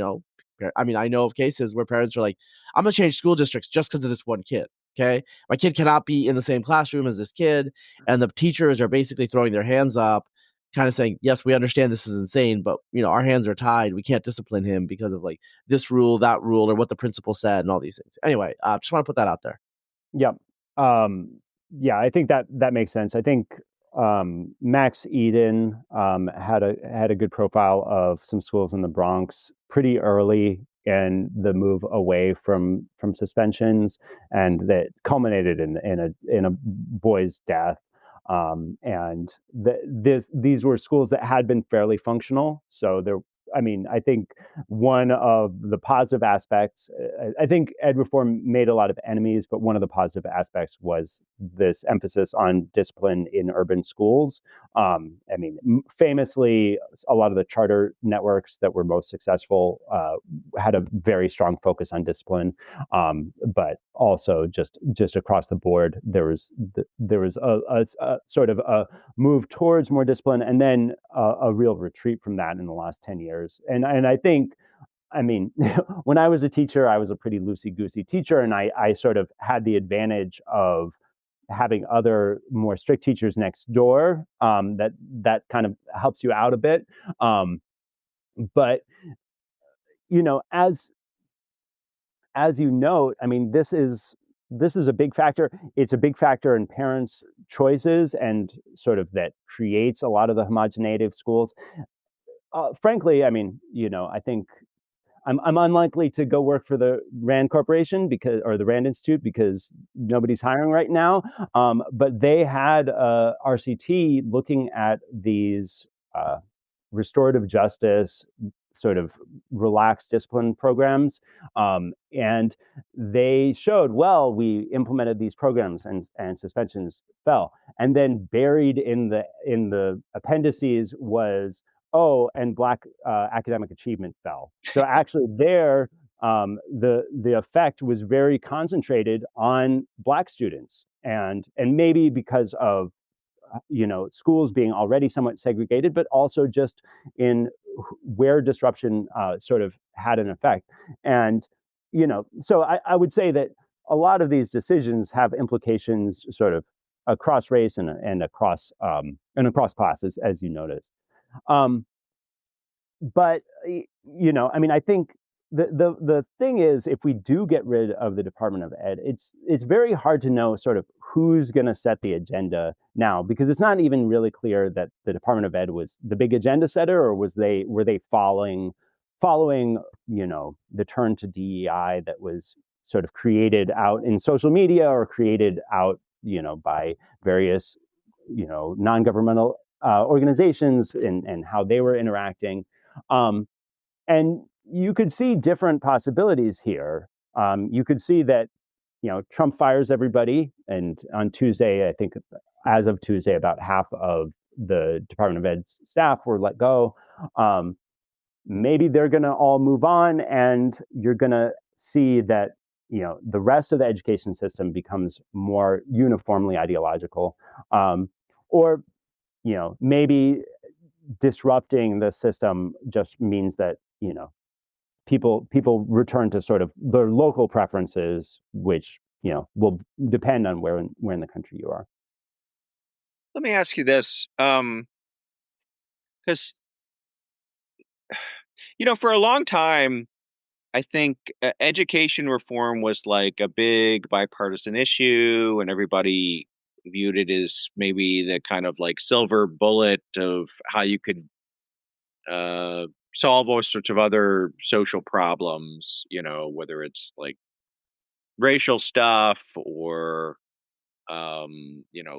I know of cases where parents are like, I'm going to change school districts just because of this one kid. Okay. My kid cannot be in the same classroom as this kid. And the teachers are basically throwing their hands up, kind of saying, yes, we understand this is insane, but our hands are tied. We can't discipline him because of like this rule, that rule, or what the principal said and all these things. Anyway, just want to put that out there. Yeah. I think that makes sense. I think Max Eden had a good profile of some schools in the Bronx pretty early in the move away from suspensions, and that culminated in a boy's death. These were schools that had been fairly functional, so I think one of the positive aspects, I think ed reform made a lot of enemies, but one of the positive aspects was this emphasis on discipline in urban schools. Famously, a lot of the charter networks that were most successful had a very strong focus on discipline, but also just across the board, there was a sort of a move towards more discipline, and then a real retreat from that in the last 10 years. And I think, when I was a teacher, I was a pretty loosey-goosey teacher, and I sort of had the advantage of having other more strict teachers next door. That kind of helps you out a bit. But as you note, this is a big factor. It's a big factor in parents' choices, and sort of that creates a lot of the homogeneity of schools. Frankly, I think I'm unlikely to go work for the Rand Corporation or the Rand Institute because nobody's hiring right now. But they had RCT looking at these restorative justice, sort of relaxed discipline programs, and they showed, well, we implemented these programs and suspensions fell, and then buried in the appendices was, oh, and Black academic achievement fell. So actually there, the effect was very concentrated on Black students, and maybe because of schools being already somewhat segregated, but also just in where disruption sort of had an effect. And so I would say that a lot of these decisions have implications sort of across race and across classes, as you noticed. But I think the thing is, if we do get rid of the Department of Ed, it's very hard to know sort of who's going to set the agenda now, because it's not even really clear that the Department of Ed was the big agenda setter, or were they following the turn to DEI that was sort of created out in social media, or created out by various non-governmental organizations, and how they were interacting. And you could see different possibilities here. You could see that, Trump fires everybody, and on Tuesday, I think as of Tuesday, about half of the Department of Ed's staff were let go. Maybe they're going to all move on, and you're going to see that the rest of the education system becomes more uniformly ideological, or maybe disrupting the system just means that people return to sort of their local preferences, which will depend on where in the country you are. Let me ask you this, because for a long time, I think education reform was like a big bipartisan issue, and everybody viewed it as maybe the kind of like silver bullet of how you could solve all sorts of other social problems, whether it's like racial stuff or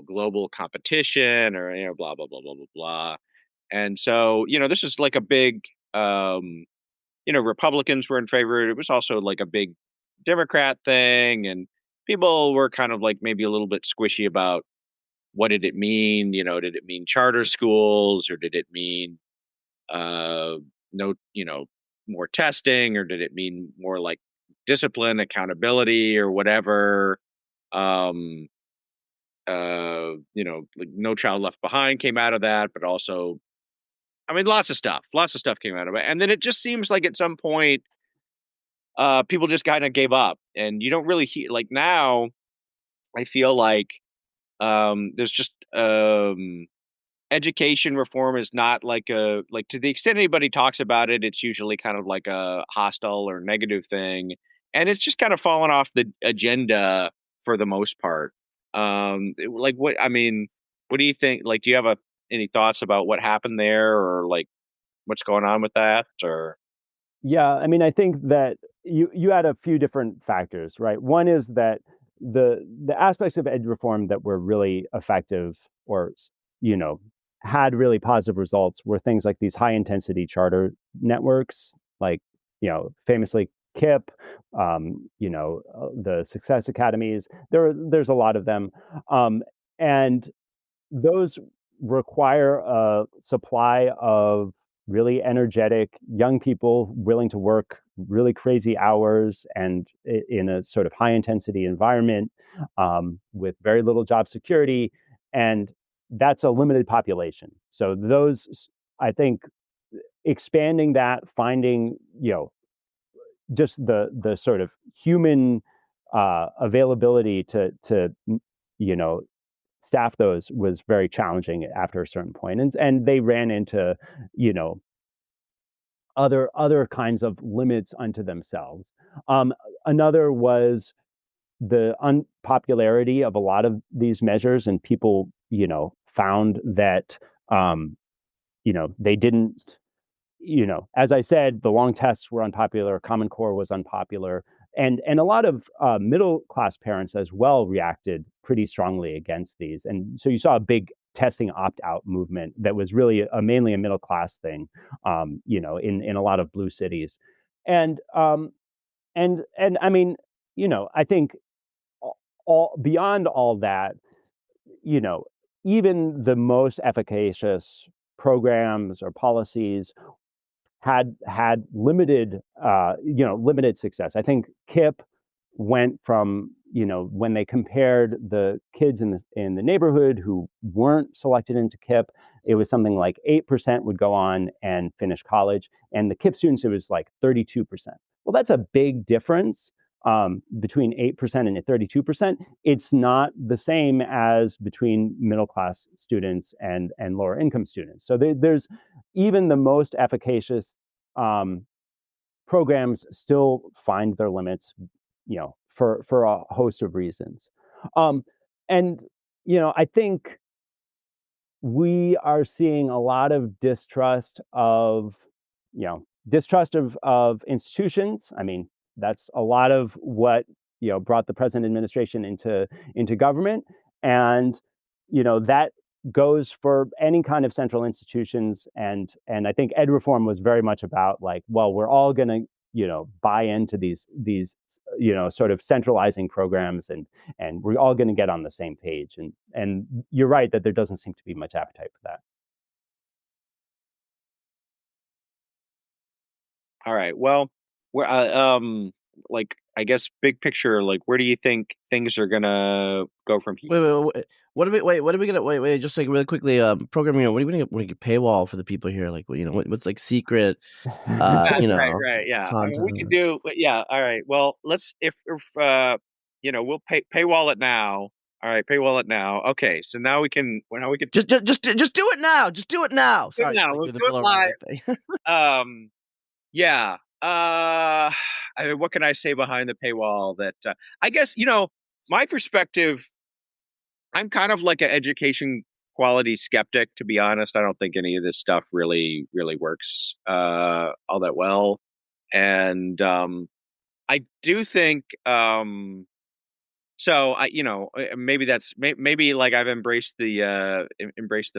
global competition or blah blah blah blah blah blah. And so this is like a big Republicans were in favor. It was also like a big Democrat thing, and people were kind of like maybe a little bit squishy about what did it mean. Did it mean charter schools, or did it mean no more testing, or did it mean more like discipline, accountability, or whatever? Like No Child Left Behind came out of that, but also, lots of stuff came out of it. And then it just seems like at some point, people just kind of gave up, and you don't really hear, like now, I feel like, there's just, education reform is not like to the extent anybody talks about it, it's usually kind of like a hostile or negative thing. And it's just kind of fallen off the agenda for the most part. What do you think? Like, do you have any thoughts about what happened there, or like what's going on with that? Or Yeah, I think that you had a few different factors, right? One is that the aspects of ed reform that were really effective, or had really positive results, were things like these high intensity charter networks, like famously KIPP, the Success Academies. There's a lot of them, and those require a supply of really energetic young people willing to work really crazy hours and in a sort of high intensity environment, with very little job security. And that's a limited population. So those, I think, expanding that, finding, just the sort of human availability to staff those was very challenging after a certain point. And they ran into, other kinds of limits unto themselves. Another was the unpopularity of a lot of these measures, and people, found that, they didn't, as I said, the long tests were unpopular, Common Core was unpopular, and a lot of middle class parents as well reacted pretty strongly against these. And so you saw a big testing opt-out movement that was really mainly a middle class thing, in a lot of blue cities. And I think all beyond all that, even the most efficacious programs or policies had limited success. I think KIPP went from, when they compared the kids in the neighborhood who weren't selected into KIPP, it was something like 8% would go on and finish college, and the KIPP students, it was like 32%. Well, that's a big difference. Between 8% and 32%, it's not the same as between middle class students and lower income students. So there's even the most efficacious programs still find their limits, for a host of reasons. And I think we are seeing a lot of distrust of institutions. That's a lot of what brought the present administration into government, and that goes for any kind of central institutions. And I think ed reform was very much about like, well, we're all going to buy into these sort of centralizing programs, and we're all going to get on the same page. And you're right that there doesn't seem to be much appetite for that. All right. Well, where like I guess big picture, like where do you think things are gonna go from here? Wait. What are we gonna wait? Just like really quickly, programming. What are we gonna get paywall for the people here? Like, what's like secret, Right. Yeah. I mean, we could content? do. Yeah. All right. Well, let's if we'll paywall it now. All right, paywall it now. Okay, so now we can. Well, now we can Just do it now. Just do it now. do it Sorry, now. like We'll do the do it Bill live. O'Reilly thing. Yeah. I mean, what can I say behind the paywall? That I guess my perspective. I'm kind of like an education quality skeptic, to be honest. I don't think any of this stuff really works all that well, and I do think so. Maybe maybe like I've embraced the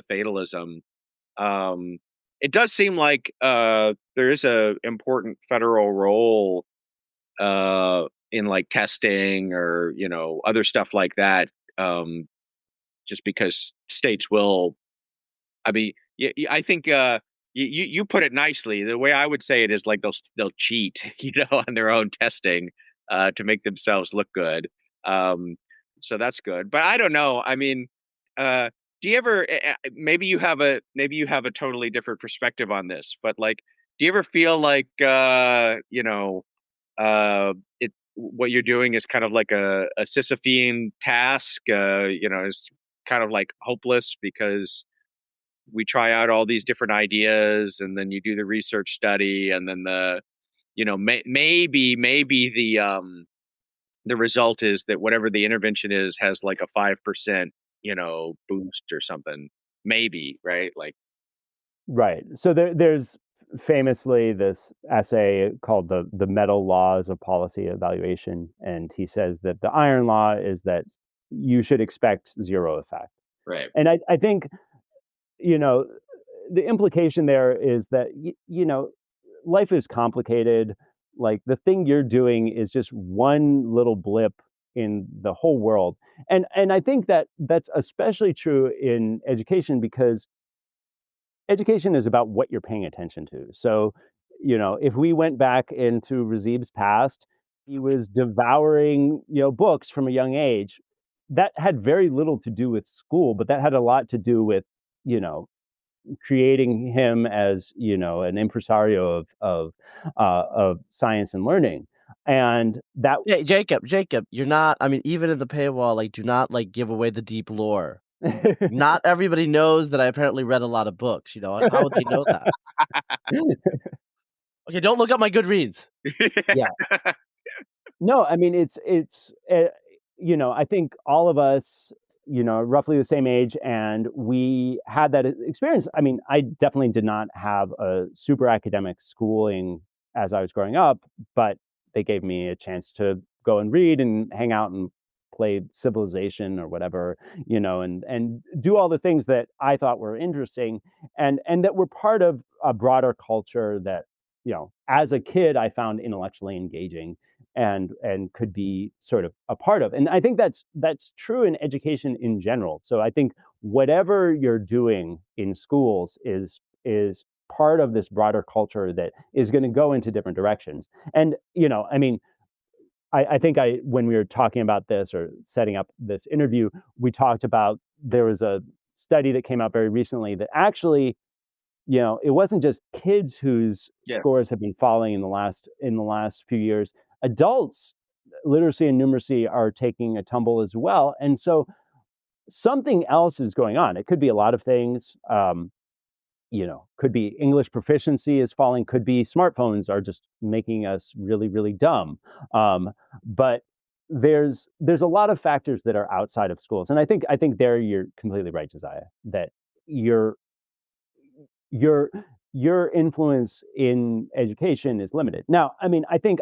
fatalism. Um, it does seem like there is a important federal role in like testing or other stuff like that. Just because states will. I mean, I think you put it nicely. The way I would say it is like they'll cheat, on their own testing to make themselves look good. Um, so that's good. But I don't know. I mean, do you ever? Maybe you have a totally different perspective on this. But like, do you ever feel like it what you're doing is kind of like a Sisyphean task? Is kind of like hopeless because we try out all these different ideas and then you do the research study and then maybe the result is that whatever the intervention is has like a 5% boost or something, maybe, right? Like, Right. So there's famously this essay called the Metal Laws of Policy Evaluation, and he says that the iron law is that you should expect zero effect. right. And I think you know the implication there is that life is complicated. Like the thing you're doing is just one little blip in the whole world, and I think that that's especially true in education because education is about what you're paying attention to. So, if we went back into Razib's past, he was devouring, books from a young age. That had very little to do with school, but that had a lot to do with, creating him as, an impresario of science and learning. And that Yeah, Jacob, you're not. I mean, even in the paywall, like, do not like give away the deep lore. Not everybody knows that I apparently read a lot of books. How would they know that? Okay, don't look up my Goodreads. Yeah. No, I mean I think all of us, roughly the same age, and we had that experience. I mean, I definitely did not have a super academic schooling as I was growing up, but they gave me a chance to go and read and hang out and play Civilization or whatever, and do all the things that I thought were interesting, and that were part of a broader culture that, as a kid I found intellectually engaging and could be sort of a part of. And I think that's true in education in general. So I think whatever you're doing in schools is part of this broader culture that is going to go into different directions. And I mean, I think when we were talking about this or setting up this interview, we talked about there was a study that came out very recently that actually, it wasn't just kids whose Yeah. scores have been falling in the last few years. Adults, literacy and numeracy are taking a tumble as well. And so something else is going on. It could be a lot of things. Could be English proficiency is falling, could be smartphones are just making us really, really dumb. But there's a lot of factors that are outside of schools. And I think there you're completely right, Josiah, that your your influence in education is limited. Now, I mean, I think